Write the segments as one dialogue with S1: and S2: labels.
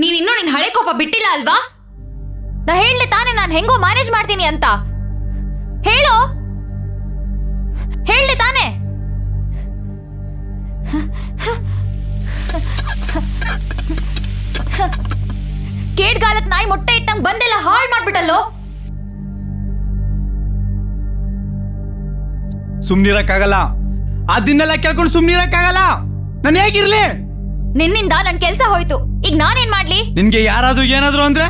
S1: ನೀನಿನ್ನೂ ನಿನ್ ಹಳೆ ಕೋಪ ಬಿಟ್ಟಿಲ್ಲ ಅಲ್ವಾ? ನಾ ಹೇಳಲೆ ತಾನೇ ನಾನು ಹೆಂಗೋ ಮ್ಯಾನೇಜ್ ಮಾಡ್ತೀನಿ ಅಂತ. ಹೇಳೋ, ಹೇಳಲೆ ತಾನೇ. ಕೇಡ್ಗಾಲಕ್ ನಾಯಿ ಮೊಟ್ಟೆ ಇಟ್ಟಂಗ್ ಬಂದೆಲ್ಲ ಹಾಳು ಮಾಡ್ಬಿಟ್ಟಲ್ಲೋ.
S2: ಸುಮ್ನಿರಕ್ಕಾಗಲ್ಲ, ಅದನ್ನೆಲ್ಲ ಕೇಳ್ಕೊಂಡು ಸುಮ್ನಿರಕ್ಕಾಗಲ್ಲ. ನಾನು ಹೇಗಿರ್ಲಿ?
S1: ನಿನ್ನಿಂದ ನನ್ ಕೆಲ್ಸ ಹೋಯ್ತು. ಈಗ ನಾನೇನ್ ಮಾಡ್ಲಿ?
S2: ನಿನ್ಗೆ ಯಾರಾದ್ರೂ ಏನಾದ್ರು ಅಂದ್ರೆ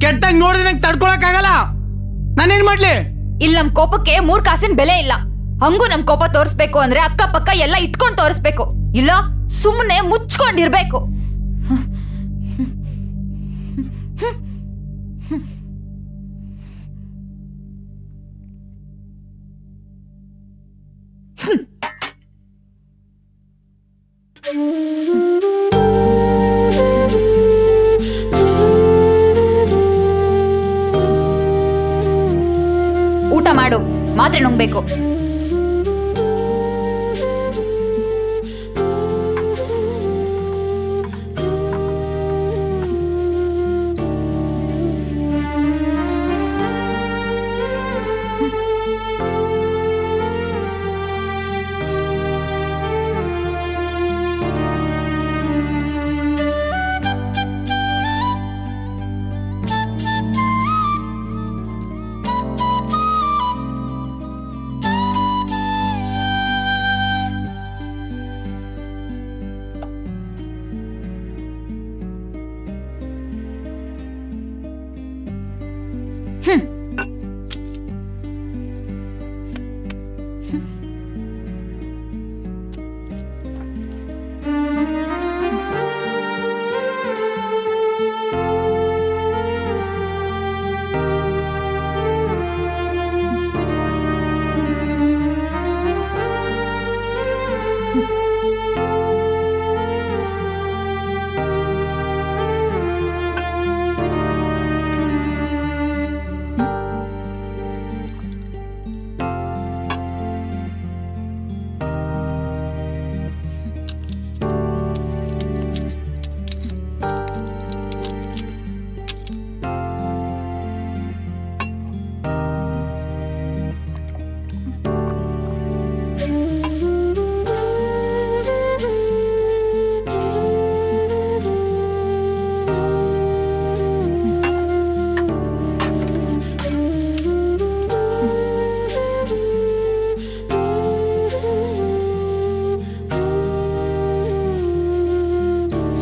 S2: ಕೆಟ್ಟಂಗ್ ನೋಡಿದ್ರೆ ನಂಗೆ ತಡ್ಕೊಳಕ್ಕಾಗಲ್ಲ. ನಾನೇನ್ ಮಾಡ್ಲಿ?
S1: ಇಲ್ಲಿ ನಮ್ ಕೋಪಕ್ಕೆ 3 ಕಾಸಿನ ಬೆಲೆ ಇಲ್ಲ. ಹಂಗೂ ನಮ್ ಕೋಪ ತೋರಿಸ್ಬೇಕು ಅಂದ್ರೆ ಅಕ್ಕಪಕ್ಕ ಎಲ್ಲ ಇಟ್ಕೊಂಡ್ ತೋರಿಸ್ಬೇಕು, ಇಲ್ಲ ಸುಮ್ಮನೆ ಮುಚ್ಕೊಂಡಿರ್ಬೇಕು. ಊಟ ಮಾಡು, ಮಾತ್ರೆ ನುಂಗ್ಬೇಕು.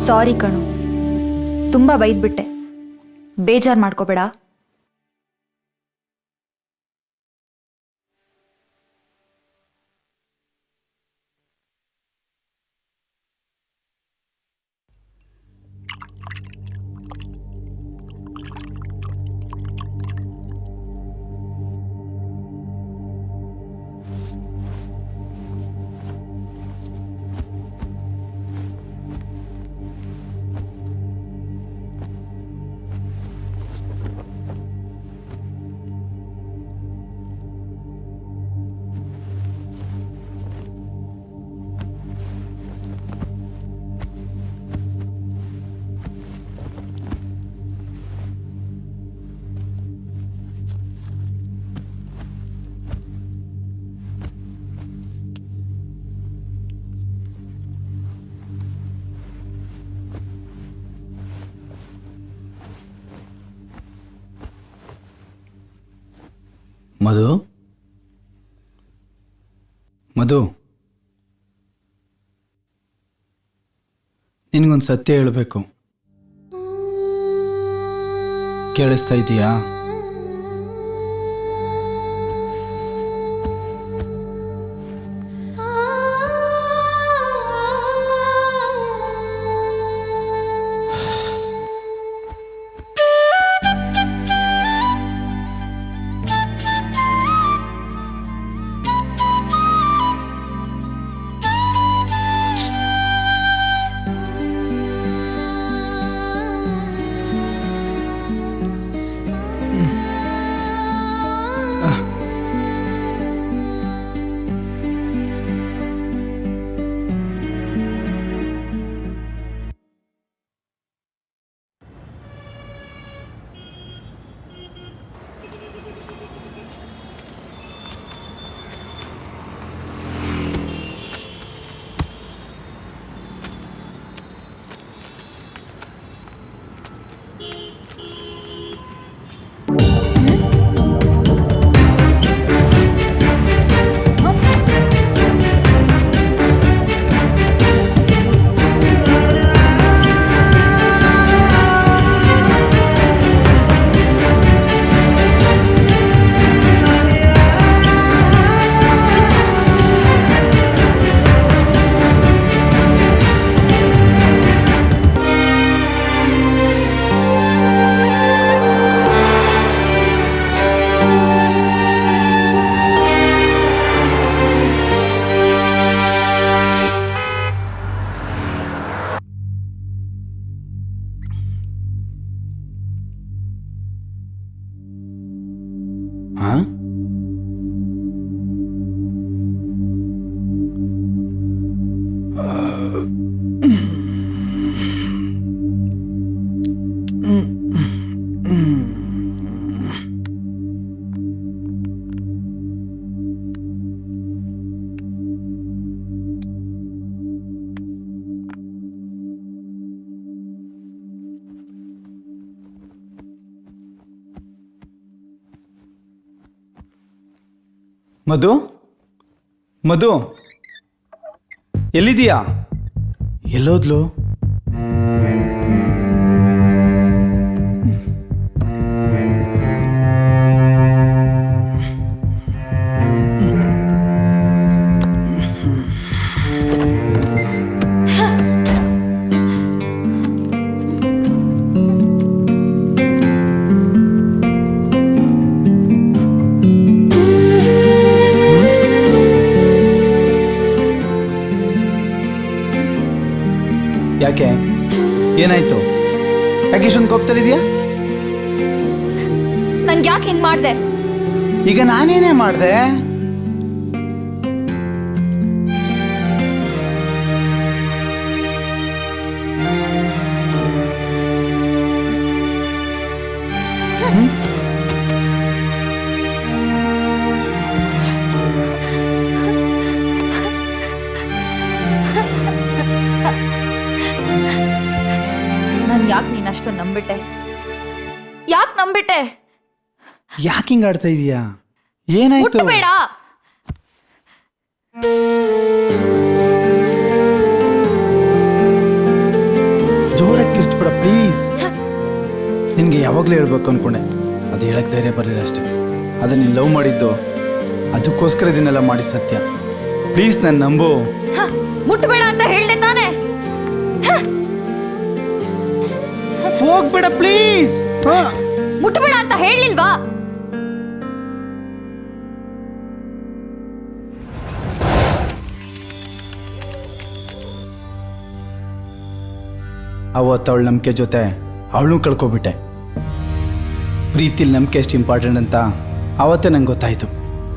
S1: ಸಾರಿ ಕಣು, ತುಂಬ ಬೈದ್ಬಿಟ್ಟೆ, ಬೇಜಾರು ಮಾಡ್ಕೋಬೇಡ.
S2: ಮಧು, ಮಧು, ನಿನಗೊಂದು ಸತ್ಯ ಹೇಳಬೇಕು. ಕೇಳಿಸ್ತಾ ಇದೀಯಾ? ಹಾ ಮಧು ಮಧು ಎಲ್ಲಿದೀಯಾ? ಎಲ್ಲೋದ್ಲು? ಯಾಕೆ ಏನಾಯ್ತು? ಯಾಕೆ ಇಷ್ಟೊಂದು ಕೋಪದಲ್ಲಿದ್ಯಾ?
S1: ನಂಗೆ ಯಾಕೆ ಹಿಂಗ್ ಮಾಡ್ದೆ?
S2: ಈಗ ನಾನೇನೇ ಮಾಡ್ದೆ?
S1: ಯಾಕೆ ನೀನ್ ಅಷ್ಟೊಂದು ನಂಬಿಟ್ಟೆ? ಯಾಕೆ ನಂಬಿಟ್ಟೆ?
S2: ಯಾಕೆ ಹಿಂಗ ಆಡ್ತಾ ಇದೀಯಾ? ಏನಾಯ್ತು?
S1: ಮುಟ್ಬೇಡ.
S2: ಜೋರಾಗಿ ಕಿರ್ಚ್ಬೇಡ ಪ್ಲೀಸ್. ನಿನ್ಗೆ ಯಾವಾಗ್ಲೂ ಹೇಳ್ಬೇಕು ಅನ್ಕೊಂಡೆ, ಅದು ಹೇಳಕ್ ಧೈರ್ಯ ಬರಲಿಲ್ಲ ಅಷ್ಟೇ. ಅದನ್ನ ನೀನ್ ಲವ್ ಮಾಡಿದ್ದು ಅದಕ್ಕೋಸ್ಕರ ಇದನ್ನೆಲ್ಲ ಮಾಡಿ ಸತ್ಯ. ಪ್ಲೀಸ್ ನನ್ನ ನಂಬು.
S1: ಮುಟ್ಬೇಡ ಅಂತ ಹೇಳ್ದೆ ತಾನೆ?
S2: ಹೋಗ್ಬೇಡ ಪ್ಲೀಸ್.
S1: ಮುಟ್ಬೇಡ ಅಂತ ಹೇಳಿಲ್ವಾ?
S2: ಅವತ್ತು ಅವಳ ನಂಬಿಕೆ ಜೊತೆ ಅವಳನ್ನೂ ಕಳ್ಕೊಬಿಟ್ಟೆ. ಪ್ರೀತಿಲಿ ನಂಬಿಕೆ ಎಷ್ಟು ಇಂಪಾರ್ಟೆಂಟ್ ಅಂತ ಅವತ್ತೇ ನಂಗೆ ಗೊತ್ತಾಯಿತು.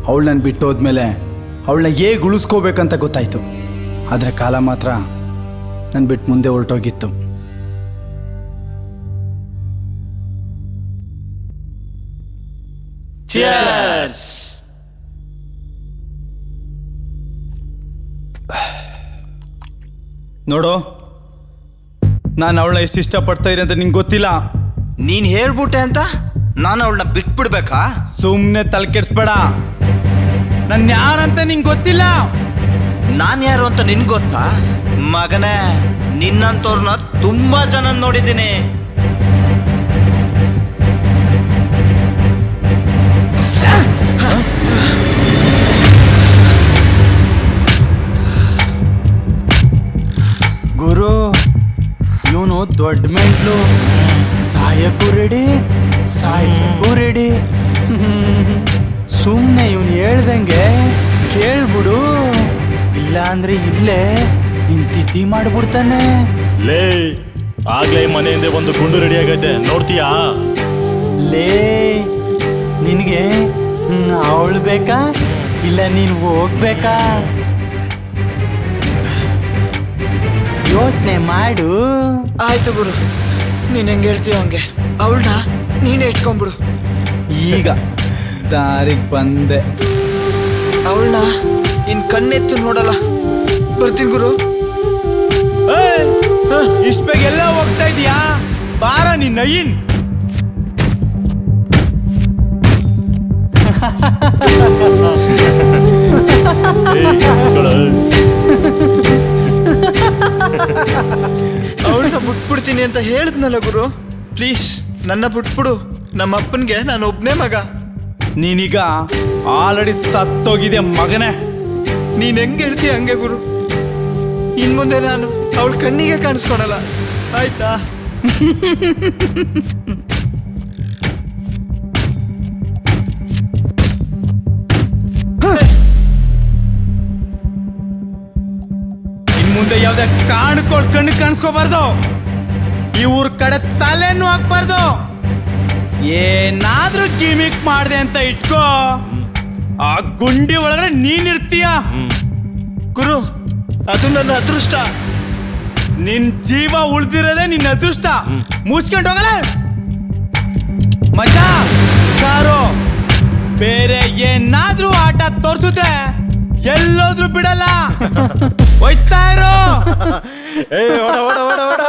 S2: ಅವಳು ನನ್ನ ಬಿಟ್ಟು ಹೋದ್ಮೇಲೆ ಅವಳನ್ನ ಹೇಗೆ ಉಳಿಸ್ಕೋಬೇಕಂತ ಗೊತ್ತಾಯಿತು. ಆದರೆ ಕಾಲ ಮಾತ್ರ ನನ್ನ ಬಿಟ್ಟು ಮುಂದೆ ಹೊರಟೋಗಿತ್ತು. ನೋಡು, ನಾನು ಅವಳನ್ನ ಎಷ್ಟು ಇಷ್ಟಪಡ್ತಾ ಇದ್ದೀನಿ ಅಂತ ನಿಂಗೆ ಗೊತ್ತಿಲ್ಲ.
S3: ನೀನ್ ಹೇಳ್ಬಿಟ್ಟೆ ಅಂತ ನಾನು ಅವಳನ್ನ ಬಿಟ್ಬಿಡ್ಬೇಕಾ?
S2: ಸುಮ್ಮನೆ ತಲೆ ಕೆಡಿಸ್ಬೇಡ. ನನ್ನ ಯಾರಂತ ನಿಂಗೆ ಗೊತ್ತಿಲ್ಲ.
S3: ನಾನ್ ಯಾರು ಅಂತ ನಿನ್ ಗೊತ್ತಾ? ಮಗನೇ, ನಿನ್ನಂತವ್ರನ್ನ ತುಂಬಾ ಜನ ನೋಡಿದ್ದೀನಿ.
S2: ಗುರು, ಇವನು ದೊಡ್ಡ ಮೆಂಟ್ಲು. ಸಾಯಕ್ಕೂ ರೆಡಿ, ಸಾಯಿಸಕ್ಕೂ ರೆಡಿ. ಸುಮ್ಮನೆ ಇವನು ಹೇಳ್ದಂಗೆ ಕೇಳ್ಬಿಡು, ಇಲ್ಲ ಅಂದ್ರೆ ಇಲ್ಲೇ ನಿಂತಿದ್ದಿ ಮಾಡ್ಬಿಡ್ತಾನೆ.
S4: ಲೇ, ಆಗ್ಲೇ ಮನೆಯಿಂದ ಒಂದು ಗುಂಡು ರೆಡಿ ಆಗೈತೆ, ನೋಡ್ತೀಯಾ?
S2: ಲೇ, ನಿನಗೆ ಅವಳು ಬೇಕಾ ಇಲ್ಲ ನೀನು ಹೋಗ್ಬೇಕಾ? ಯೋಚನೆ ಮಾಡು.
S3: ಆಯ್ತು ಗುರು, ನೀನ್ ಹೆಂಗೆ ಹೇಳ್ತೀಯ ಹಂಗೆ. ಅವಳನ್ನ ನೀನೇ ಇಟ್ಕೊಂಡ್ಬಿಡು.
S2: ಈಗ ದಾರಿಗೆ ಬಂದೆ.
S3: ಅವಳನ್ನ ಇನ್ ಕಣ್ಣೆತ್ತು ನೋಡಲ್ಲ. ಬರ್ತೀನಿ ಗುರು.
S2: ಇಷ್ಟ ಬೇಗ ಎಲ್ಲ ಹೋಗ್ತಾ ಇದೀಯಾ? ಬಾರ ನಿನ್ನ ನಯಿನ್.
S3: ಅವಳನ್ನ ಬಿಟ್ಬಿಡ್ತೀನಿ ಅಂತ ಹೇಳಿದ್ನಲ್ಲ ಗುರು. ಪ್ಲೀಸ್ ನನ್ನ ಬಿಟ್ಬಿಡು. ನಮ್ಮ ಅಪ್ಪನ್ಗೆ ನಾನು ಒಬ್ನೇ ಮಗ.
S2: ನೀನೀಗ ಆಲ್ರೆಡಿ ಸತ್ತೋಗಿದೆ ಮಗನೇ.
S3: ನೀನ್ ಹೆಂಗೆ ಹೇಳ್ತೀಯ ಹಂಗೆ ಗುರು. ಇನ್ ಮುಂದೆ ನಾನು ಅವಳ ಕಣ್ಣಿಗೆ ಕಾಣಿಸ್ಕೊಳಲ್ಲ, ಆಯ್ತಾ?
S2: ಇನ್ ಮುಂದೆ ಯಾವ್ದೇ ಕಣ್ಣಿಗೆ ಕಾಣಿಸ್ಕೋಬಾರ್ದು. ಈ ಊರ್ ಕಡೆ ತಲೆನೂ ಹಾಕ್ಬಾರ್ದು. ಏನಾದ್ರೂ ಗಿಮಿಕ್ ಮಾಡ್ದೆ ಅಂತ ಇಟ್ಕೋ, ಆ ಗುಂಡಿ ಒಳಗಡೆ ನೀನಿರ್ತೀಯ.
S3: ಗುರು, ಅದು ನನ್ನ ಅದೃಷ್ಟ.
S2: ನಿನ್ ಜೀವ ಉಳ್ದಿರೋದೇ ನಿನ್ನ ಅದೃಷ್ಟ. ಮುಚ್ಕೊಂಡು ಹೋಗಲ್ಲ ಮಜಾ ಸಾರು. ಬೇರೆ ಏನಾದ್ರೂ ಆಟ ತೋರ್ಸುತ್ತೆ ಎಲ್ಲೋದ್ರೂ ಬಿಡಲ್ಲ. ಹೋಯ್ತಾ ಇರೋ.
S4: ಏ ಓಡ ಓಡ ಓಡ ಓಡ.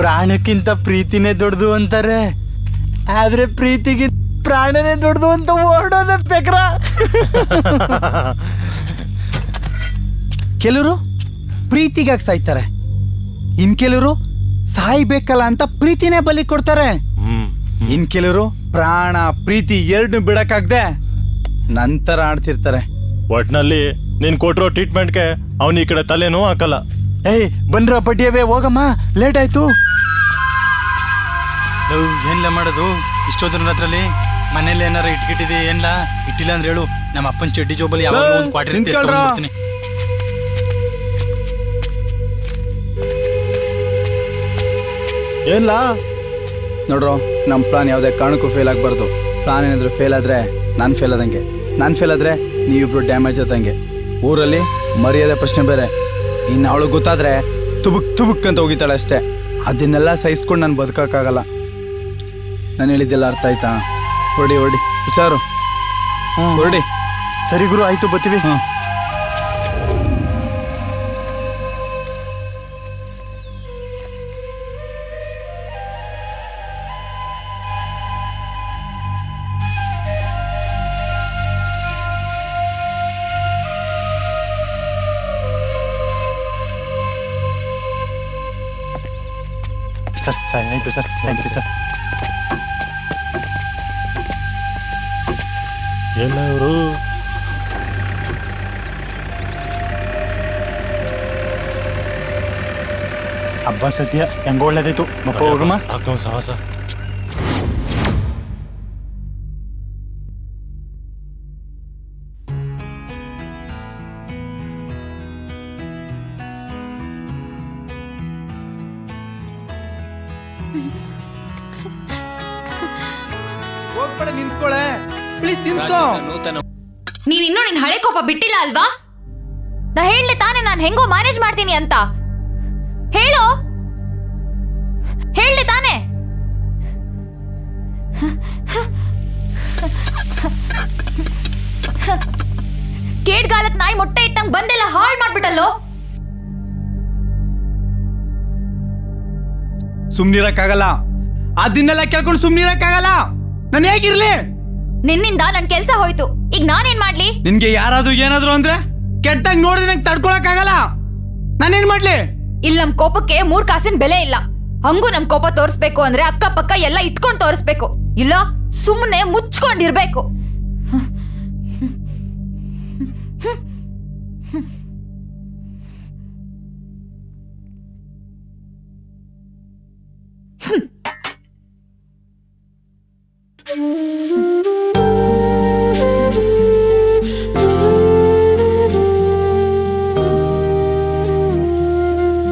S2: ಪ್ರಾಣಕ್ಕಿಂತ ಪ್ರೀತಿನೇ ದೊಡ್ಡದು ಅಂತಾರೆ, ಆದ್ರೆ ಪ್ರೀತಿಗೆ ಪ್ರಾಣನೇ ದೊಡ್ಡದು ಅಂತ ಓಡೋದ ಬೇಕ್ರ. ಕೆಲವರು ಪ್ರೀತಿಗಾಗಿ ಸಾಯ್ತಾರೆ, ಇನ್ ಕೆಲವರು ಸಾಯ್ಬೇಕಲ್ಲ ಅಂತ ಪ್ರೀತಿನೇ ಬಲಿ ಕೊಡ್ತಾರೆ. ಇನ್ ಕೆಲವರು ಪ್ರಾಣ ಪ್ರೀತಿ ಎರಡು ಬಿಡಕ್ಕಾಗ್ದೆ ನಂತರ ಆಡ್ತಿರ್ತಾರೆ.
S4: ಒಟ್ನಲ್ಲಿ ನೀನ್ ಕೊಟ್ಟಿರೋ ಟ್ರೀಟ್ಮೆಂಟ್ಗೆ ಅವನ ಈ ಕಡೆ ತಲೆನೂ ಹಾಕಲ್ಲ.
S2: ಏಯ್ ಬನ್ರ ಪಡ್ಯವೇ, ಹೋಗಮ್ಮ, ಲೇಟ್ ಆಯ್ತು. ಏನ್ಲ ಮಾಡೋದು ಇಷ್ಟೋದ್ರ ಹತ್ರಲ್ಲಿ? ಮನೇಲಿ ಏನಾರ ಇಟ್ಕಿಟ್ಟಿದೆ ಏನ್ಲ? ಇಟ್ಟಿಲ್ಲ ಅಂದ್ರೆ ಹೇಳು, ನಮ್ಮ ಅಪ್ಪನ ಚಡ್ಡಿ ಜೋಬಲ್ಲಿ ಯಾವಾಗ ಒಂದು ಕ್ವಾರ್ಟರ್ ಇರ್ತೀನಿ.
S4: ಏನ್ಲಾ
S2: ನೋಡ್ರೋ, ನಮ್ಮ ಪ್ಲಾನ್ ಯಾವುದೇ ಕಾರಣಕ್ಕೂ ಫೇಲ್ ಆಗಬಾರ್ದು. ಪ್ಲಾನ್ ಏನಾದರೂ ಫೇಲ್ ಆದರೆ ನಾನು ಫೇಲ್ ಆದಂಗೆ, ನಾನು ಫೇಲ್ ಆದರೆ ನೀವಿಬ್ರು ಡ್ಯಾಮೇಜ್ ಆದಂಗೆ. ಊರಲ್ಲಿ ಮರ್ಯಾದೆ ಪ್ರಶ್ನೆ ಬೇರೆ. ಇನ್ನು ಅವಳು ಗೊತ್ತಾದರೆ ತುಬುಕ್ ಅಂತ ಹೋಗಿತಾಳೆ ಅಷ್ಟೇ. ಅದನ್ನೆಲ್ಲ ಸಹಿಸ್ಕೊಂಡು ನಾನು ಬದುಕೋಕ್ಕಾಗಲ್ಲ. ನಾನು ಹೇಳಿದ್ದೆಲ್ಲ ಅರ್ಥ ಆಯ್ತಾ? ಹೊರಡಿ ಹುಷಾರು. ಹೊರಡಿ. ಸರಿ ಗುರು, ಆಯಿತು, ಬರ್ತೀವಿ. ಹಾಂ. Sir thank you sir, thank you sir.
S4: ಎಲ್ಲ ಇವರು
S2: ಹಬ್ಬ ಸದ್ಯ ಹೆಂಗ ಒಳ್ಳೇದಾಯ್ತು. ಮಕ್ಕ ಹೋಗಮ್ಮ.
S4: ಸಾಹಸ.
S2: ಹೋಗ್ಬೇಡ, ನಿಂತ್ಕೊಳ್ಳೆ ಪ್ಲೀಸ್, ನಿಂತ್ಕೋ.
S1: ನೀನ್ ಇನ್ನೂ ನಿನ್ ಹಳೆ ಕೋಪ ಬಿಟ್ಟಿಲ್ಲ ಅಲ್ವಾ? ನಾ ಹೇಳಲೆ ತಾನೇ ನಾನು ಹೆಂಗೋ ಮ್ಯಾನೇಜ್ ಮಾಡ್ತೀನಿ ಅಂತ. ಹೇಳೋ, ಹೇಳಲೆ ತಾನೇ. ಕೇಡ್ಗಾಲಕ್ ನಾಯಿ ಮೊಟ್ಟೆ ಇಟ್ಟಂಗ್ ಬಂದೆಲ್ಲ ಹಾಳು ಮಾಡ್ಬಿಟ್ಟಲ್ಲೋ.
S2: ಸುಮ್ನಿರಕ್ಕಾಗಲ್ಲ, ಅದನ್ನೆಲ್ಲ ಕೇಳ್ಕೊಂಡು ಸುಮ್ನಿರಕ್ಕಾಗಲ್ಲ. ನಾನು ಹೇಗಿರ್ಲಿ?
S1: ನಿನ್ನಿಂದ ನನ್ ಕೆಲ್ಸ ಹೋಯ್ತು, ಈಗ ನಾನೇನ್ ಮಾಡ್ಲಿ?
S2: ನಿನ್ಗೆ ಯಾರಾದ್ರೂ ಏನಾದ್ರು ಅಂದ್ರೆ ಕೆಟ್ಟಂಗ್ ನೋಡಿದ್ರೆ ನಂಗೆ ತಡ್ಕೊಳಕ್ಕಾಗಲ್ಲ. ನಾನೇನ್ ಮಾಡ್ಲಿ?
S1: ಇಲ್ಲಿ ನಮ್ ಕೋಪಕ್ಕೆ 3 ಕಾಸಿನ ಬೆಲೆ ಇಲ್ಲ. ಹಂಗೂ ನಮ್ ಕೋಪ ತೋರಿಸ್ಬೇಕು ಅಂದ್ರೆ ಅಕ್ಕಪಕ್ಕ ಎಲ್ಲ ಇಟ್ಕೊಂಡ್ ತೋರಿಸ್ಬೇಕು, ಇಲ್ಲ ಸುಮ್ಮನೆ ಮುಚ್ಕೊಂಡಿರ್ಬೇಕು.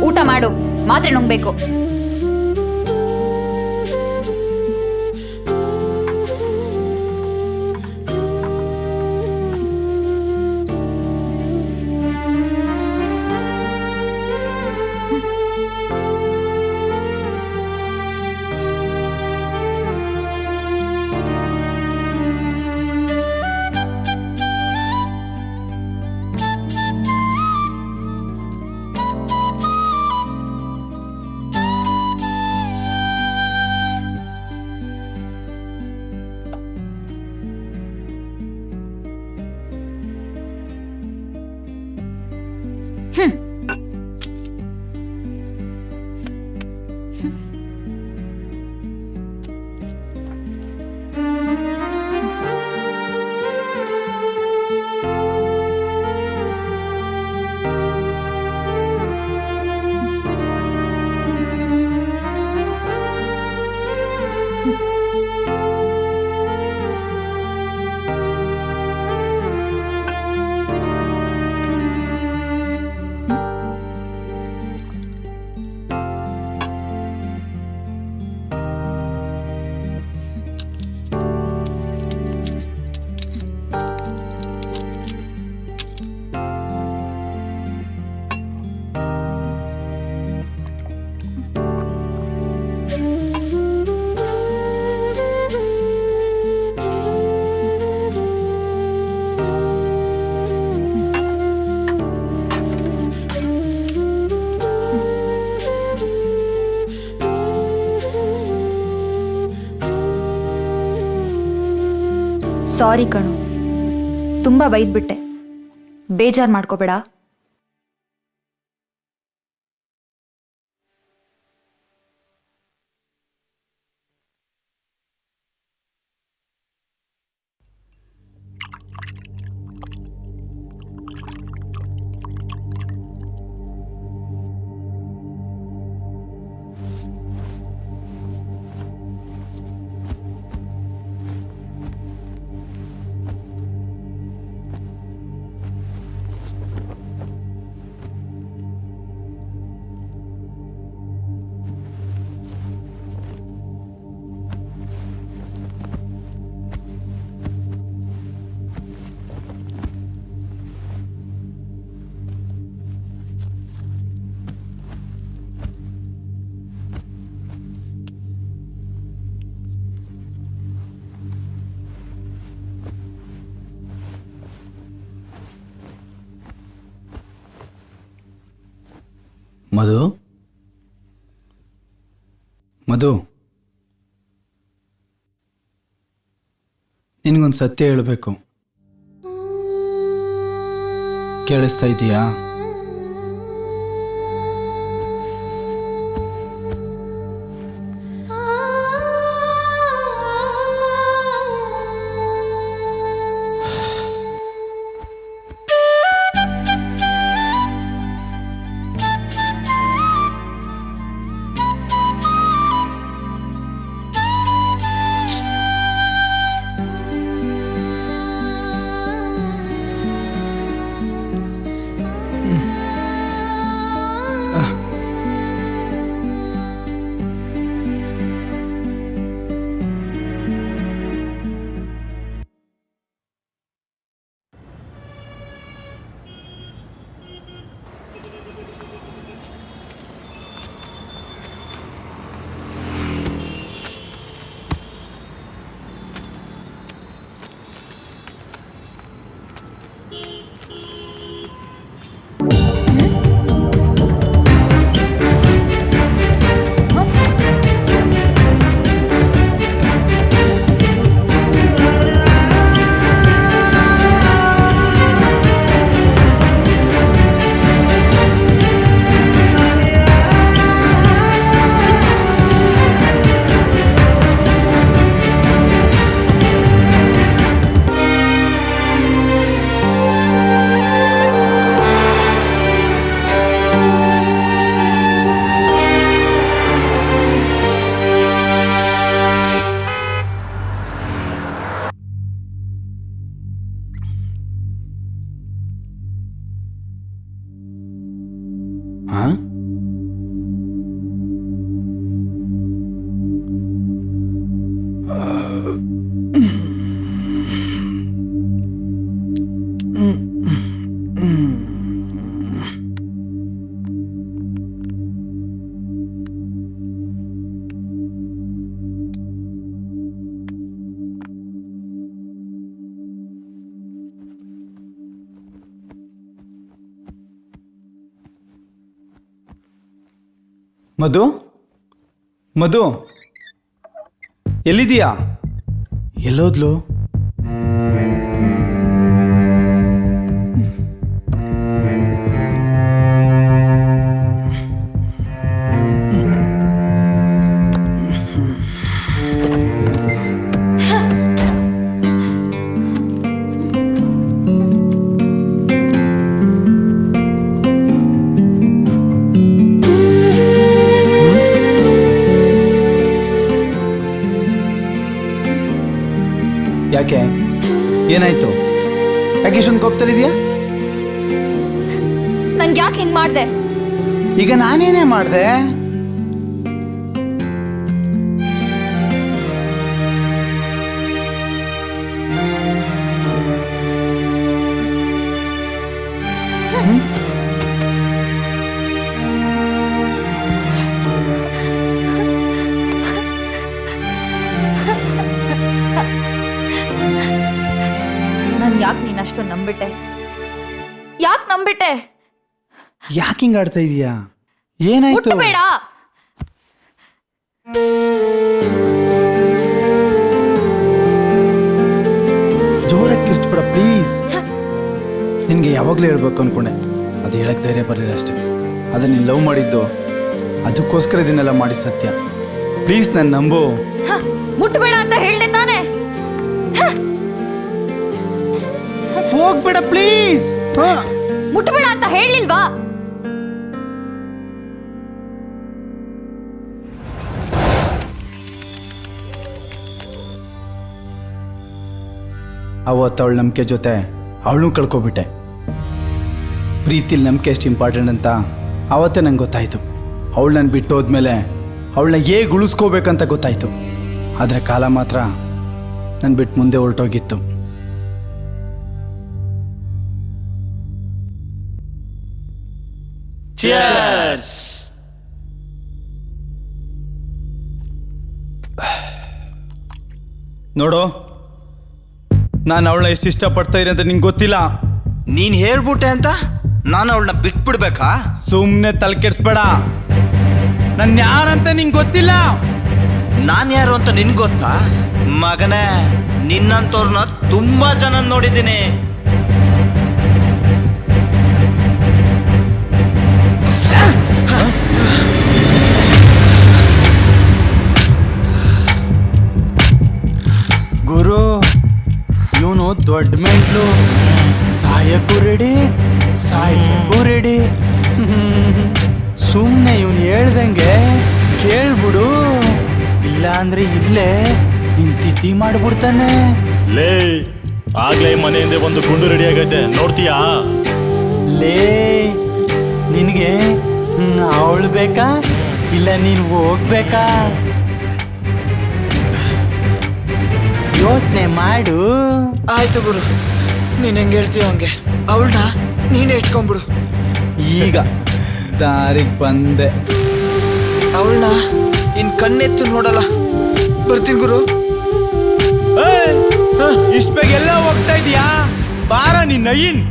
S1: ಊಟ ಮಾಡು, ಮಾತ್ರೆ ನುಂಗ್ಬೇಕು. ಸಾರಿ ಕಣು, ತುಂಬ ಬೈದ್ಬಿಟ್ಟೆ, ಬೇಜಾರು ಮಾಡ್ಕೋಬೇಡ.
S2: ಮಧು, ಮಧು, ನಿನಗೊಂದು ಸತ್ಯ ಹೇಳಬೇಕು. ಕೇಳಿಸ್ತಾ ಇದೀಯಾ? ಹಾಂ, ಮಧು, ಮಧು, ಎಲ್ಲಿದೀಯಾ? ಎಲ್ಲೋದ್ಲು? ಯಾಕೆ, ಏನಾಯ್ತು? ಯಾಕೆ ಇಷ್ಟೊಂದು ಕೋಪದಲ್ಲಿದೆಯಾ?
S1: ನಂಗೆ ಯಾಕೆ ಹಿಂಗ್ ಮಾಡ್ದೆ?
S2: ಈಗ ನಾನೇನೇ ಮಾಡ್ದೆ?
S1: ಯಾಕೆ ನೀನ್ ಅಷ್ಟೊಂದು ನಂಬಿಟ್ಟೆ? ಯಾಕೆ ನಂಬಿಟ್ಟೆ?
S2: ಯಾಕೆ ಹಿಂಗ ಆಡ್ತಾ ಇದೀಯಾ? ಏನಾಯ್ತು?
S1: ಬೇಡ.
S2: ಹೋಗ್ಬಿಡ ಪ್ಲೀಸ್. ನಿನಗೆ ಯಾವಾಗಲೂ ಹೇಳ್ಬೇಕು ಅನ್ಕೊಂಡೆ, ಅದು ಹೇಳಕ್ಕೆ ಧೈರ್ಯ ಬರಲಿಲ್ಲ ಅಷ್ಟೇ. ಅದನ್ನ ನೀನು ಲವ್ ಮಾಡಿದ್ದು ಅದಕ್ಕೋಸ್ಕರ ಇದನ್ನೆಲ್ಲ ಮಾಡಿ ಸತ್ಯ. ಪ್ಲೀಸ್ ನನ್ನ ನಂಬು.
S1: ಮುಟ್ಬೇಡ ಅಂತ ಹೇಳ್ದೆ ತಾನೆ.
S2: ಹೋಗ್ಬೇಡ ಪ್ಲೀಸ್.
S1: ಮುಟ್ಬೇಡ ಅಂತ ಹೇಳಿಲ್ವಾ?
S2: ಅವತ್ತು ಅವಳ ನಂಬಿಕೆ ಜೊತೆ ಅವಳನ್ನೂ ಕಳ್ಕೊಬಿಟ್ಟೆ. ಪ್ರೀತಿಲಿ ನಂಬಿಕೆ ಎಷ್ಟು ಇಂಪಾರ್ಟೆಂಟ್ ಅಂತ ಆವತ್ತೇ ನಂಗೆ ಗೊತ್ತಾಯಿತು. ಅವಳು ನನ್ನ ಬಿಟ್ಟು ಹೋದ್ಮೇಲೆ ಅವಳನ್ನ ಹೇಗೆ ಉಳಿಸ್ಕೋಬೇಕಂತ ಗೊತ್ತಾಯಿತು. ಆದರೆ ಕಾಲ ಮಾತ್ರ ನನ್ನ ಬಿಟ್ಟು ಮುಂದೆ ಹೊರಟೋಗಿತ್ತು. ನೋಡು, ನಾನು ಅವಳನ್ನ ಎಷ್ಟು ಇಷ್ಟಪಡ್ತಾ ಇದ್ದೀನಿ ಅಂತ ನಿಂಗೆ ಗೊತ್ತಿಲ್ಲ.
S3: ನೀನ್ ಹೇಳ್ಬಿಟ್ಟೆ ಅಂತ ನಾನು ಅವಳನ್ನ ಬಿಟ್ಬಿಡ್ಬೇಕಾ?
S2: ಸುಮ್ಮನೆ ತಲೆ ಕೆಡಿಸ್ಬೇಡ. ನನ್ನ ಯಾರಂತ ನಿಂಗೆ ಗೊತ್ತಿಲ್ಲ.
S3: ನಾನ್ ಯಾರು ಅಂತ ನಿನ್ ಗೊತ್ತಾ? ಮಗನೇ, ನಿನ್ನಂತವ್ರನ್ನ ತುಂಬಾ ಜನ ನೋಡಿದ್ದೀನಿ.
S2: ಗುರು, ಇವನು ದೊಡ್ಡ ಮೆಂಟ್ಲು. ಸಾಯಕ್ಕೂ ರೆಡಿ, ಸಾಯಿಸಕ್ಕೂ ರೆಡಿ. ಸುಮ್ಮನೆ ಇವನು ಹೇಳ್ದಂಗೆ ಕೇಳ್ಬಿಡು, ಇಲ್ಲ ಅಂದ್ರೆ ಇಲ್ಲೇ ನಿನ್ ತಿಥಿ ಮಾಡ್ಬಿಡ್ತಾನೆ.
S4: ಲೇ, ಆಗ್ಲೇ ಮನೆಯಿಂದ ಒಂದು ಗುಂಡು ರೆಡಿ ಆಗೈತೆ, ನೋಡ್ತೀಯಾ?
S2: ಲೇ, ನಿನಗೆ ಅವಳು ಬೇಕಾ ಇಲ್ಲ ನೀನು ಹೋಗ್ಬೇಕಾ? ಯೋಚನೆ ಮಾಡು.
S3: ಆಯ್ತು ಗುರು, ನೀನ್ ಹೆಂಗ್ ಹೇಳ್ತೀಯ ಹಂಗೆ. ಅವಳನ್ನ ನೀನೇ ಇಟ್ಕೊಂಡ್ಬಿಡು.
S2: ಈಗ ದಾರಿಗೆ ಬಂದೆ.
S3: ಅವಳನ್ನ ಇನ್ ಕಣ್ಣೆತ್ತು ನೋಡಲ್ಲ. ಬರ್ತೀನಿ ಗುರು.
S2: ಇಷ್ಟ ಬೇಗ ಎಲ್ಲ ಹೋಗ್ತಾ ಇದೀಯಾ? ಬಾರ ನಿನ್ನ ನಯಿನ್.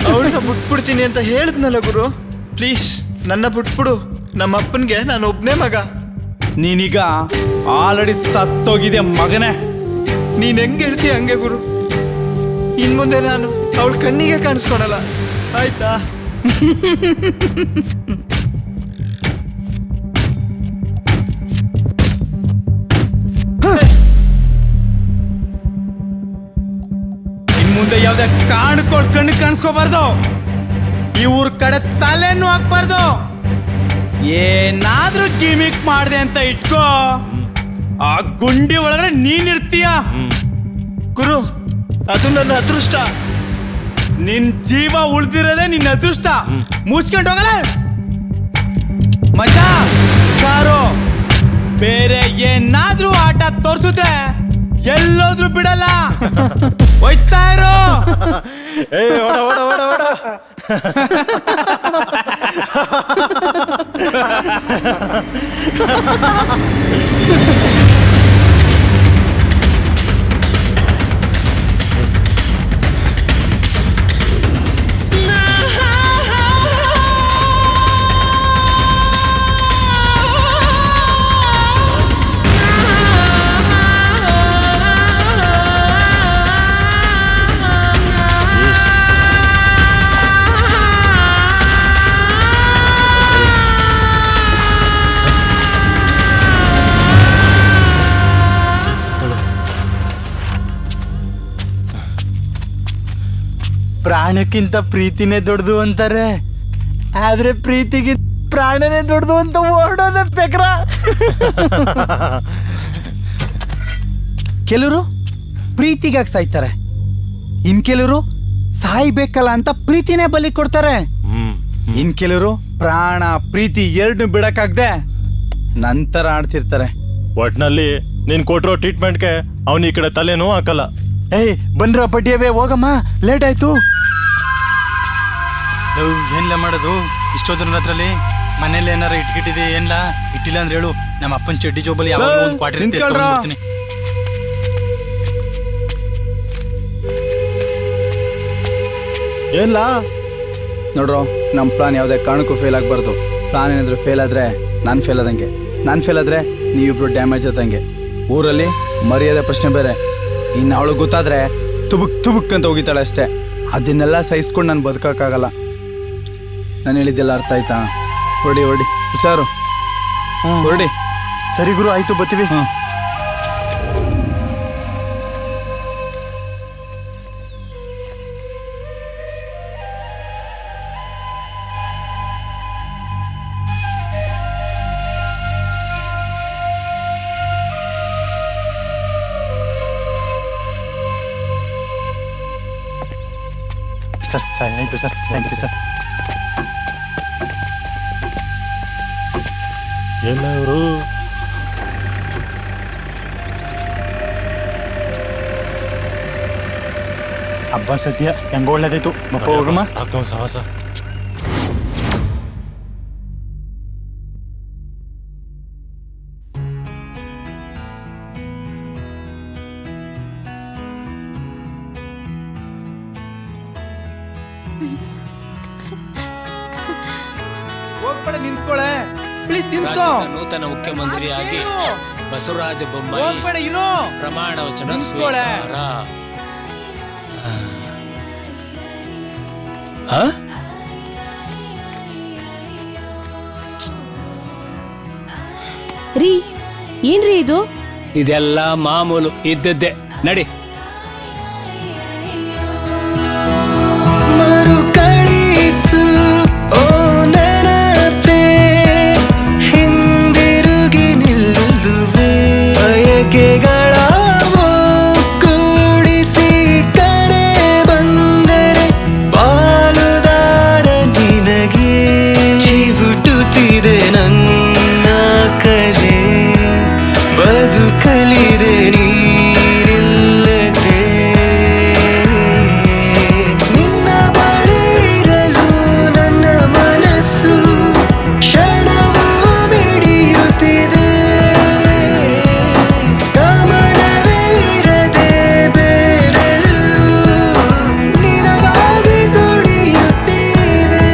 S3: ಅವಳನ್ನ ಬಿಟ್ಬಿಡ್ತೀನಿ ಅಂತ ಹೇಳಿದ್ನಲ್ಲ ಗುರು. ಪ್ಲೀಸ್ ನನ್ನ ಬಿಟ್ಬಿಡು. ನಮ್ಮ ಅಪ್ಪನ್ಗೆ ನಾನು ಒಬ್ನೇ ಮಗ.
S2: ನೀನೀಗ ಆಲ್ರೆಡಿ ಸತ್ತೋಗಿದೆ ಮಗನೇ.
S3: ನೀನ್ ಹೆಂಗ್ ಹೇಳ್ತೀಯ ಹಂಗೆ ಗುರು. ಇನ್ ಮುಂದೆ ನಾನು ಅವಳ ಕಣ್ಣಿಗೆ ಕಾಣಿಸ್ಕೊಳಲ್ಲ, ಆಯ್ತಾ?
S2: ಇನ್ ಮುಂದೆ ಯಾವ್ದೇ ಕಣ್ಣು ಕಾಣಿಸ್ಕೋಬಾರ್ದು. ಈ ಊರ್ ಕಡೆ ತಲೆನೂ ಹಾಕ್ಬಾರ್ದು. ಏನಾದ್ರೂ ಗಿಮಿಕ್ ಮಾಡಿದೆ ಅಂತ ಇಟ್ಕೋ, ಆ ಗುಂಡಿ ಒಳಗಡೆ ನೀನಿರ್ತೀಯ.
S3: ಗುರು, ಅದು ನನ್ನ ಅದೃಷ್ಟ.
S2: ನಿನ್ ಜೀವ ಉಳ್ದಿರೋದೇ ನಿನ್ನ ಅದೃಷ್ಟ. ಮುಚ್ಕೊಂಡು ಹೋಗಲ್ಲ ಮಜಾ ಸಾರು. ಬೇರೆ ಏನಾದ್ರೂ ಆಟ ತೋರ್ಸುತ್ತೆ ಎಲ್ಲೋದ್ರೂ ಬಿಡಲ್ಲ. ಹೋಯ್ತಾ ಇರೋ.
S4: ಏ, ಓಡ ಓಡ ಓಡ ಓಡ.
S2: ಪ್ರಾಣಕ್ಕಿಂತ ಪ್ರೀತಿನೇ ದೊಡ್ಡದು ಅಂತಾರೆ, ಆದ್ರೆ ಪ್ರೀತಿಗೆ ಪ್ರಾಣನೇ ದೊಡ್ಡದು ಅಂತ ಓಡೋದ ಬೇಕ್ರ. ಕೆಲವರು ಪ್ರೀತಿಗಾಗಿ ಸಾಯ್ತಾರೆ, ಇನ್ ಕೆಲವರು ಸಾಯ್ಬೇಕಲ್ಲ ಅಂತ ಪ್ರೀತಿನೇ ಬಲಿ ಕೊಡ್ತಾರೆ. ಇನ್ ಕೆಲವರು ಪ್ರಾಣ ಪ್ರೀತಿ ಎರಡು ಬಿಡಕ್ಕಾಗ್ದೆ ನಂತರ ಆಡ್ತಿರ್ತಾರೆ.
S4: ಒಟ್ನಲ್ಲಿ ನೀನ್ ಕೊಟ್ಟಿರೋ ಟ್ರೀಟ್ಮೆಂಟ್ಗೆ ಅವನ ಈ ಕಡೆ ತಲೆನೂ ಹಾಕಲ್ಲ.
S2: ಏಯ್ ಬನ್ರ ಬಡ್ಡಿಯವೇ, ಹೋಗಮ್ಮ, ಲೇಟ್ ಆಯ್ತು. ಏನ್ಲ ಮಾಡೋದು ಇಷ್ಟೋದ್ರ ಹತ್ರಲ್ಲಿ? ಮನೇಲಿ ಏನಾರ ಇಟ್ಕಿಟ್ಟಿದೆ ಏನ್ಲ? ಇಟ್ಟಿಲ್ಲ ಅಂದ್ರೆ ಹೇಳು, ನಮ್ಮ ಅಪ್ಪನ ಚಡ್ಡಿ ಜೋಬಲ್ಲಿ ಯಾವಾಗ ಒಂದು ಕ್ವಾರ್ಟರ್ ಇರ್ತೀನಿ.
S4: ಏನ್ಲ
S2: ನೋಡ್ರೋ ನಮ್ಮ ಪ್ಲಾನ್ ಯಾವುದೇ ಕಾರಣಕ್ಕೂ ಫೇಲ್ ಆಗಬಾರ್ದು. ಪ್ಲಾನ್ ಏನಾದರೂ ಫೇಲ್ ಆದರೆ ನಾನು ಫೇಲ್ ಆದಂಗೆ, ನಾನು ಫೇಲ್ ಆದರೆ ನೀವಿಬ್ರು ಡ್ಯಾಮೇಜ್ ಆದಂಗೆ. ಊರಲ್ಲಿ ಮರ್ಯಾದೆ ಪ್ರಶ್ನೆ ಬೇರೆ. ಇನ್ನು ಅವಳು ಗೊತ್ತಾದರೆ ತುಬುಕ್ ಅಂತ ಹೋಗಿದ್ದಾಳೆ ಅಷ್ಟೇ. ಅದನ್ನೆಲ್ಲ ಸಹಿಸ್ಕೊಂಡು ನಾನು ಬದುಕೋಕ್ಕಾಗಲ್ಲ. ನಾನು ಹೇಳಿದ್ದೆಲ್ಲ ಅರ್ಥ ಆಯ್ತಾ? ಹೊಡಿ ಹುಷಾರು, ಹೊರಡಿ.
S5: ಸರಿ ಗುರು, ಆಯ್ತು, ಬರ್ತೀವಿ.
S2: ಹಾಂ.
S5: Sir thank you sir, thank you sir.
S4: ಎಲ್ಲ ಇವರು
S5: ಹಬ್ಬ ಸದ್ಯ ಹೆಂಗ ಒಳ್ಳೇದಾಯ್ತು. ಮಪ್ಪ ಹೋಗಮ್ಮ.
S4: ಹಾಕೋ ಸಾಹಸ.
S2: ಹೋಗ್ಬೇಡ, ನಿಂತ್ಕೊಳ್ಳೆ ಪ್ಲೀಸ್. ನಿಂತ್ಕೋ.
S6: ರಾಜ್ಯದ ನೂತನ ಮುಖ್ಯಮಂತ್ರಿಯಾಗಿ ಬಸವರಾಜ ಬೊಮ್ಮಾಯಿ
S2: ಹೋಗ್ಬೇಡ, ಇರೋ.
S6: ಪ್ರಮಾಣ ವಚನ
S2: ನಿಂತ್ಕೊಳ್ಳೆ.
S6: ಸ್ವೀಕಾರ.
S7: ರೀ ಏನ್ರಿ ಇದು?
S6: ಇದೆಲ್ಲ ಮಾಮೂಲು ಇದ್ದದ್ದೇ, ನಡಿ.
S8: ಮರುಕಳಿಸು ಓ ನೆನಪೇ, ಹಿಂದಿರುಗಿ ನಿಲ್ಲುವೆ ಬಯಕೆಗಳ ಕೂಡಿಸಿ ಕರೆ ಬಂದರೆ ಪಾಲುದಾರ ನಿನಗೆ. ಚಿವುಟುತ್ತಿದೆ ನನ್ನ ಕರೆ, ಬದುಕಲಿದೆ ನೀನಿಲ್ಲದೆ. ನಿನ್ನ ಬಳಿ ಇರಲು ನನ್ನ ಮನಸ್ಸು ಕ್ಷಣವೂ ಮಿಡಿಯುತ್ತಿದೆ. ಗಮನವೇ ಇರದೆ ಬೇರೆಲ್ಲೂ ನಿನಗಾಗಿ ತುಡಿಯುತ್ತಿದೆ.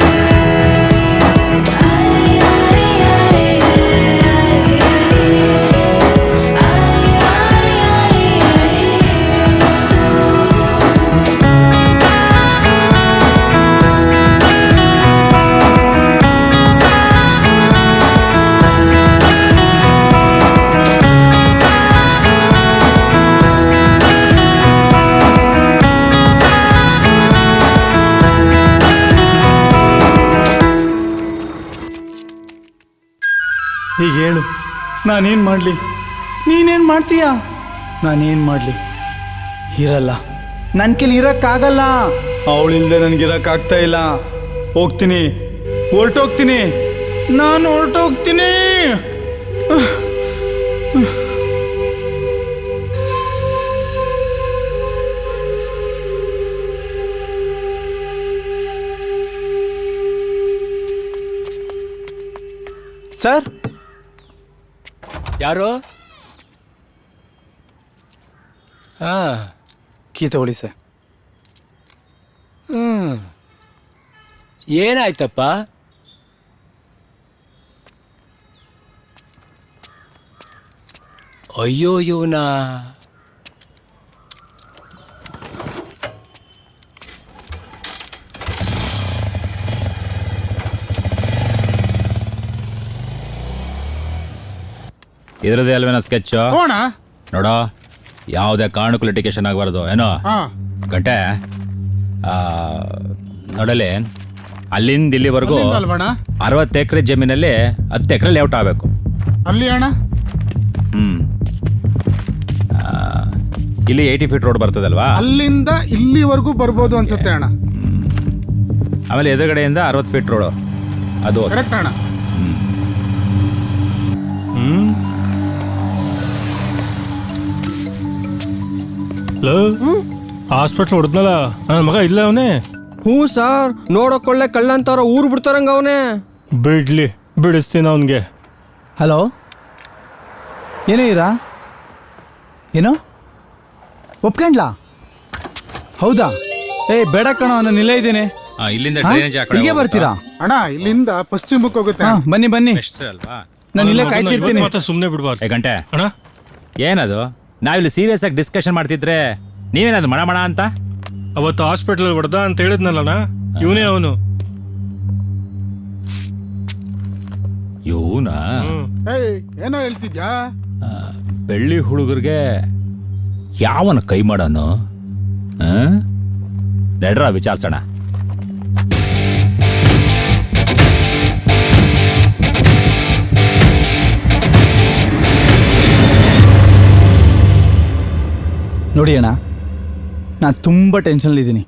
S2: ಈಗ ಹೇಳು, ನಾನೇನು ಮಾಡಲಿ? ನೀನೇನು ಮಾಡ್ತೀಯಾ? ನಾನೇನು ಮಾಡಲಿ? ಇರಲ್ಲ, ನನ್ನ ಕೈಲಿ ಇರೋಕ್ಕಾಗಲ್ಲ. ಅವಳಿಲ್ಲದೆ ನನಗಿರೋಕ್ಕಾಗ್ತಾ ಇಲ್ಲ. ಹೋಗ್ತೀನಿ, ಹೊರಟೋಗ್ತೀನಿ, ನಾನು ಹೊರಟೋಗ್ತೀನಿ. ಸರ್,
S6: ಯಾರು?
S2: ಕೀ ತಗೊಳ್ಳಿ ಸರ್.
S6: ಏನಾಯ್ತಪ್ಪ? ಅಯ್ಯೋ ಇವನಾ.
S9: ಇದರದೇ ಅಲ್ವೇನೋ ಸ್ಕೆಚ್ಚು? ನೋಡೋ, ಯಾವುದೇ ಕಾರಣಕ್ಕೂ ಲಿಟಿಗೇಷನ್ ಆಗಬಾರ್ದು ಏನೋ ಗಂಟೆ. ನೋಡಲಿ, ಅಲ್ಲಿಂದ ಇಲ್ಲಿವರೆಗೂ 60 ಎಕರೆ ಜಮೀನಲ್ಲಿ 10 ಎಕರೆ ಲೇಔಟ್ ಆಗಬೇಕು.
S10: ಅಲ್ಲಿ ಅಣ್ಣ
S9: ಇಲ್ಲಿ 80 ಫೀಟ್ ರೋಡ್ ಬರ್ತದಲ್ವಾ,
S10: ಅಲ್ಲಿಂದ ಇಲ್ಲಿವರೆಗೂ ಬರ್ಬೋದು ಅನ್ಸುತ್ತೆ ಅಣ್ಣ.
S9: ಆಮೇಲೆ ಎದುರುಗಡೆಯಿಂದ 60 ಫೀಟ್ ರೋಡು, ಅದು
S10: ಕರೆಕ್ಟ್ ಅಣ್ಣ.
S4: ಹಾಸ್ಪಿಟ್ಲ್ ಹೊಡೆದ್ನಲ್ಲ ನನ್ನ ಮಗ, ಇಲ್ಲ ಅವನೇ.
S11: ಹ್ಞೂ ಸರ್, ನೋಡೋಕೊಳ್ಳೆ ಕಳ್ಳಂತವ್ರ ಊರು ಬಿಡ್ತಾರಂಗ ಅವನೇ.
S4: ಬಿಡ್ಲಿ, ಬಿಡಿಸ್ತೀನಿ ಅವನಿಗೆ.
S2: ಹಲೋ, ಏನೋ ಇರಾ? ಏನೋ ಒಪ್ಕೊಂಡ್ಲಾ? ಹೌದಾ? ಏಯ್ ಬೇಡ ಕಣೋ, ನಾನು ಇಲ್ಲೇ ಇದ್ದೀನಿ.
S9: ಇಲ್ಲಿಂದ
S2: ಹಾ?
S9: ಡ್ರೈನೇಜ್
S2: ಇಲ್ಲಿಗೆ ಬರ್ತೀರಾ?
S10: ಅಣ್ಣ ಇಲ್ಲಿಂದ ಪಶ್ಚಿಮಕ್ಕೆ ಹೋಗುತ್ತೆ
S2: ಹಾ, ಬನ್ನಿ ಬನ್ನಿ,
S9: ಅಲ್ವಾ
S2: ನಾನು ಇಲ್ಲೇ ಕಾಯ್ತಿರ್ತೀನಿ.
S4: ಮತ್ತೆ ಸುಮ್ಮನೆ ಬಿಡ್ಬಾರ್ದು.
S9: ಏ ಗಂಟೆ
S4: ಅಣ್ಣ
S9: ಏನದು? ನಾವಿಲ್ಲಿ ಸೀರಿಯಸ್ ಆಗಿ ಡಿಸ್ಕಷನ್ ಮಾಡ್ತಿದ್ರೆ ನೀವೇನದು ಮಣ ಮಣ ಅಂತ?
S4: ಅವತ್ತು ಹಾಸ್ಪಿಟಲ್ ಹೊಡೆದ ಅಂತ ಹೇಳಿದ್ನಲ್ಲಣ್ಣ, ಇವನೇ ಅವನು.
S9: ಇವನಾ?
S10: ಏಯ್ ಏನೋ ಹೇಳ್ತಿದ್ಯಾ?
S9: ಬೆಳ್ಳಿ ಹುಡುಗರಿಗೆ ಯಾವನ ಕೈ ಮಾಡೋನು? ನಡ್ರ ವಿಚಾರಿಸೋಣ.
S2: ನೋಡಿ ಅಣ್ಣ, ನಾನು ತುಂಬ ಟೆನ್ಷನಲ್ಲಿದ್ದೀನಿ,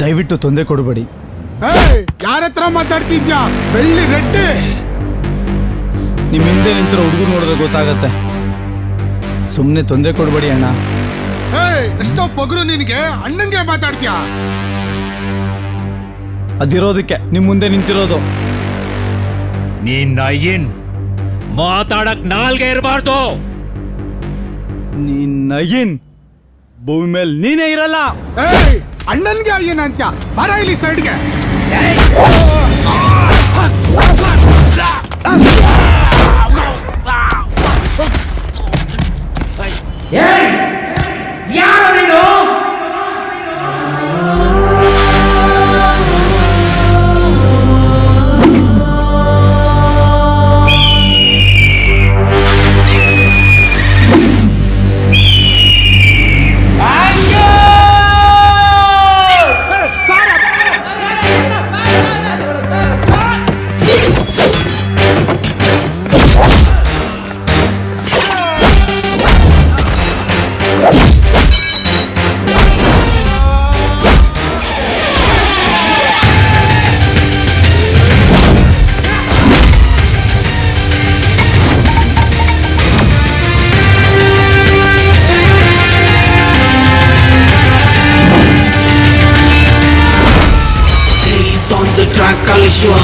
S2: ದಯವಿಟ್ಟು ತೊಂದರೆ ಕೊಡಬೇಡಿ.
S10: ಏಯ್ ಯಾರ ಹತ್ರ ಮಾತಾಡ್ತಿದ್ಯಾ? ಬೆಳ್ಳಿ ರೆಡ್ಡಿ
S2: ನಿಮ್ಮ ಹಿಂದೆ ನಿಂತಿರೋ ಹುಡುಗರು ನೋಡಿದ್ರೆ ಗೊತ್ತಾಗತ್ತೆ. ಸುಮ್ಮನೆ ತೊಂದರೆ ಕೊಡಬೇಡಿ ಅಣ್ಣ.
S10: ಏಯ್ ಎಷ್ಟೋ ಪೊಗರು ನಿನಗೆ, ಅಣ್ಣಂಗೆ ಮಾತಾಡ್ತೀಯಾ?
S2: ಅದಿರೋದಕ್ಕೆ ನಿಮ್ಮ ಮುಂದೆ ನಿಂತಿರೋದು.
S9: ನೀನ್ ಏನ್ ಮಾತಾಡಕ್ ನಾಲ್ಗೆ ಇರಬಾರ್ದು.
S2: ನಿನ್ನ ಏನ್ ಭೂಮಿ ಮೇಲೆ ನೀನೇ ಇರಲ್ಲ.
S10: ಏಯ್ ಅಣ್ಣನ್ಗೆ ಅಯ್ಯನ ಅಂತ್ಯ, ಬರ ಇಲ್ಲಿ ಸೈಡ್ಗೆ.
S8: Kalishwa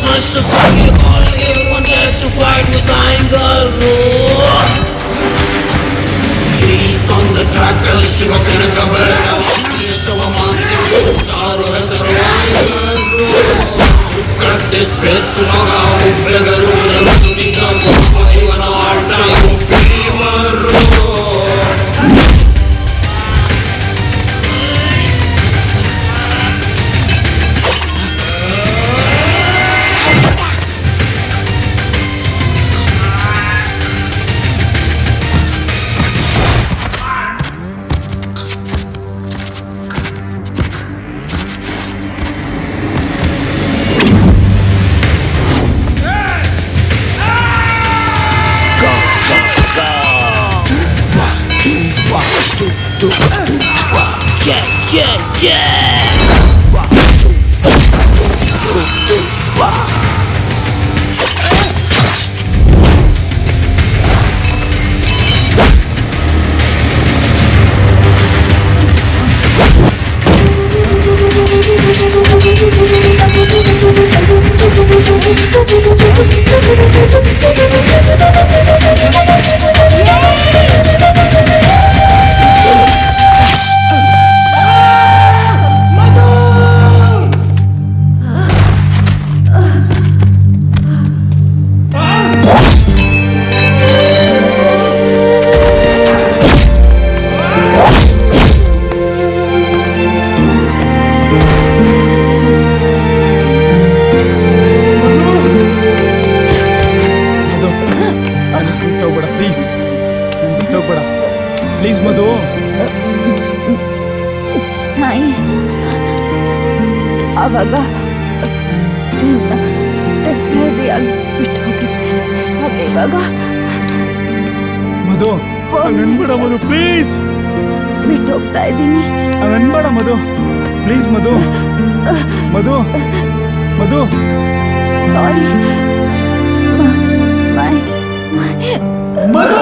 S8: smash the song, you're calling everyone there to fight with anger. He's on the track, Shiva Kanaka Berda, Shiva Master, Star, Hazar, cut this face, Loga, Begaru, Tunija, even all time fever.
S2: Please Madhu.
S1: ಅವಾಗ ಇವಾಗ
S2: ಮಧು ನನ್ಬೇಡ ಮಧು, please
S1: ಬಿಟ್ಟು ಹೋಗ್ತಾ ಇದ್ದೀನಿ.
S2: ನನ್ಬೇಡ ಮಧು. Please ಮಧು ಮಧು ಮಧು
S1: ಸಾರಿ
S2: ಮಧು